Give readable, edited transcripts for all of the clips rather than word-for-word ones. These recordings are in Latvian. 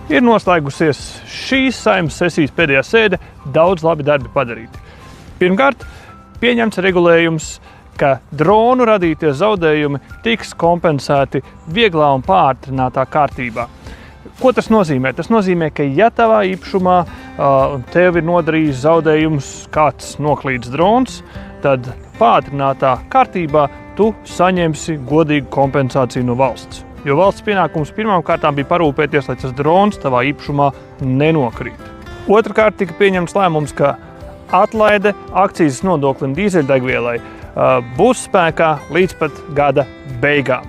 Ir noslēgusies šīs Saeimas sesijas pēdējā sēde, daudz labi darbi padarīti. Pirmkārt, pieņemts regulējums, ka dronu radītie zaudējumi tiks kompensēti vieglā un pātrinātā kārtībā. Ko tas nozīmē? Tas nozīmē, ka ja tavā īpašumā tev ir nodarījis zaudējums kāds noklīdis drons, tad pātrinātā kārtībā tu saņemsi godīgu kompensāciju no valsts. Jo valsts pienākums pirmām kārtām bija parūpēties, lai tas drons tavā īpašumā nenokrīt. Otrakārt tika pieņemts lēmums, ka atlaide akcijas nodoklim dīzeļdegvielai būs spēkā līdz pat gada beigām.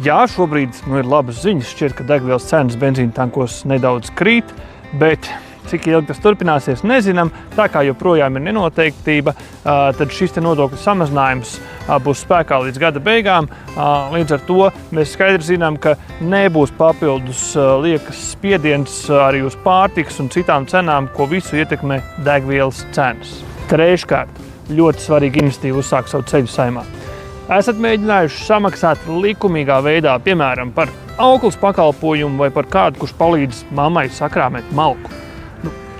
Jā, šobrīd ir labas ziņas, šķiet, ka degvielas cenas benzīna tankos nedaudz krīt, bet cik ilgi tas turpināsies, nezinām. Tā kā joprojām ir nenoteiktība, tad šis nodokļu samazinājums būs spēkā līdz gada beigām. Līdz ar to mēs skaidri zinām, ka nebūs papildus liekas spiediens arī uz pārtikas un citām cenām, ko visu ietekmē degvielas cenas. Treškārt, ļoti svarīga iniciatīva uzsāk savu ceļu Saeimā. Esat mēģinājuši samaksāt likumīgā veidā, piemēram, par auklas pakalpojumu vai par kādu, kurš palīdz mammai sakrāmēt malku.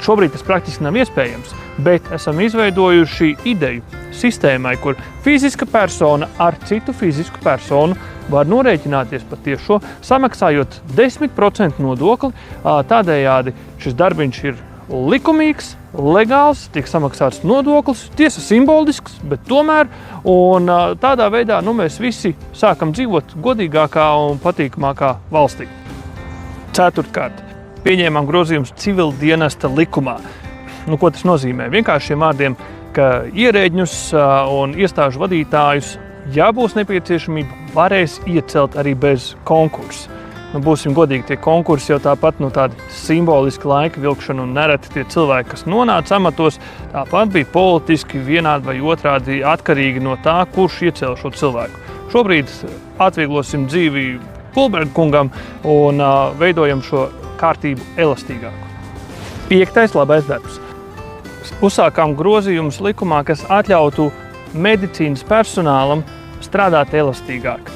Šobrīd tas praktiski nav iespējams, bet esam izveidojuši ideju sistēmai, kur fiziska persona ar citu fizisku personu var norēķināties par tiešo, samaksājot 10% nodokli. Tādējādi šis darbiņš ir likumīgs, legāls, tiek samaksāts nodoklis, tiesa simbolisks, bet tomēr, un tādā veidā mēs visi sākam dzīvot godīgākā un patīkamākā valstī. Ceturtkārt, pieņēmām grozījumus civildienesta likumā. Ko tas nozīmē? Vienkāršiem vārdiem, ka ierēģņus un iestāžu vadītājus, ja būs nepieciešamība, varēs iecelt arī bez konkursa. Būsim godīgi, tie konkursi jau tāpat tādi simboliski laika vilkšana un nereti tie cilvēki, kas nonāca amatos, tāpat bija politiski vienādi vai otrādi atkarīgi no tā, kurš iecēla šo cilvēku. Šobrīd atvieglosim dzīvi Kulberga kungam un veidojam šo kārtību elastīgāku. 5. labais darbs. Uzsākām grozījumus likumā, kas atļautu medicīnas personālam strādāt elastīgāk.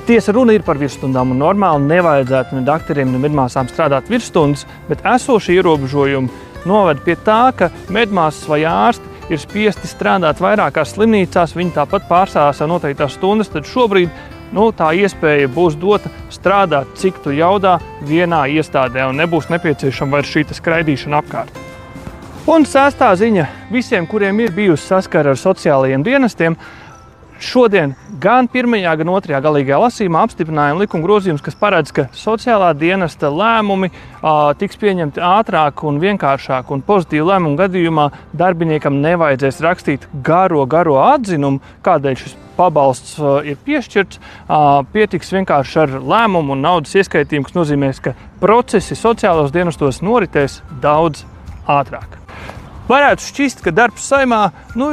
Tiesa runa ir par virsstundām un normāli nevajadzētu ne dakteriem, ne medmāsām strādāt virsstundas, bet esošie ierobežojumi noved pie tā, ka medmāsas vai ārsti ir spiesti strādāt vairākās slimnīcās, viņi tāpat pārstāvā noteiktās stundas, tad šobrīd tā iespēja būs dota strādāt, cik tu jaudā vienā iestādē un nebūs nepieciešama vairs šī skraidīšana apkārt. Un 6. ziņa visiem, kuriem ir bijusi saskara ar sociālajiem dienestiem. Šodien gan 1. gan 2. galīgajā lasījumā apstiprinājām likuma grozījumus, kas paredz, ka sociālā dienesta lēmumi tiks pieņemti ātrāk un vienkāršāk, un pozitīvu lēmumu gadījumā darbiniekam nevajadzēs rakstīt garo atzinumu, kādēļ šis pabalsts ir piešķirts. Pietiks vienkārši ar lēmumu un naudas ieskaitījumu, kas nozīmēs, ka procesi sociālos dienestos noritēs daudz ātrāk. Varētu šķist, ka darbs Saeimā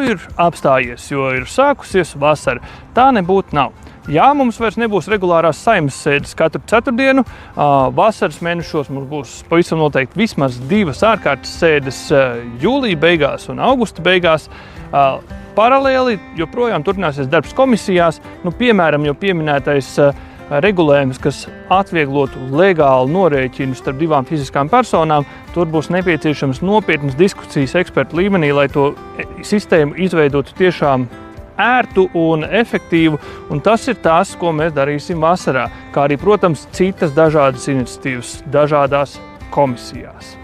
ir apstājies, jo ir sākusies vasara. Tā nebūtu nav. Jā, mums vairs nebūs regulārās Saeimas sēdes katru ceturtdienu. Vasaras mēnešos mums būs pavisam noteikti vismaz 2 ārkārtas sēdes jūlija beigās un augusta beigās. Paralēli joprojām turpināsies darbs komisijās, piemēram, jau pieminētais regulējums, kas atvieglotu legālu norēķinu starp 2 fiziskām personām. Tur būs nepieciešams nopietnas diskusijas ekspertu līmenī, lai to sistēmu izveidotu tiešām ērtu un efektīvu, un tas ir tas, ko mēs darīsim vasarā, kā arī, protams, citas dažādas iniciatīvas dažādās komisijās.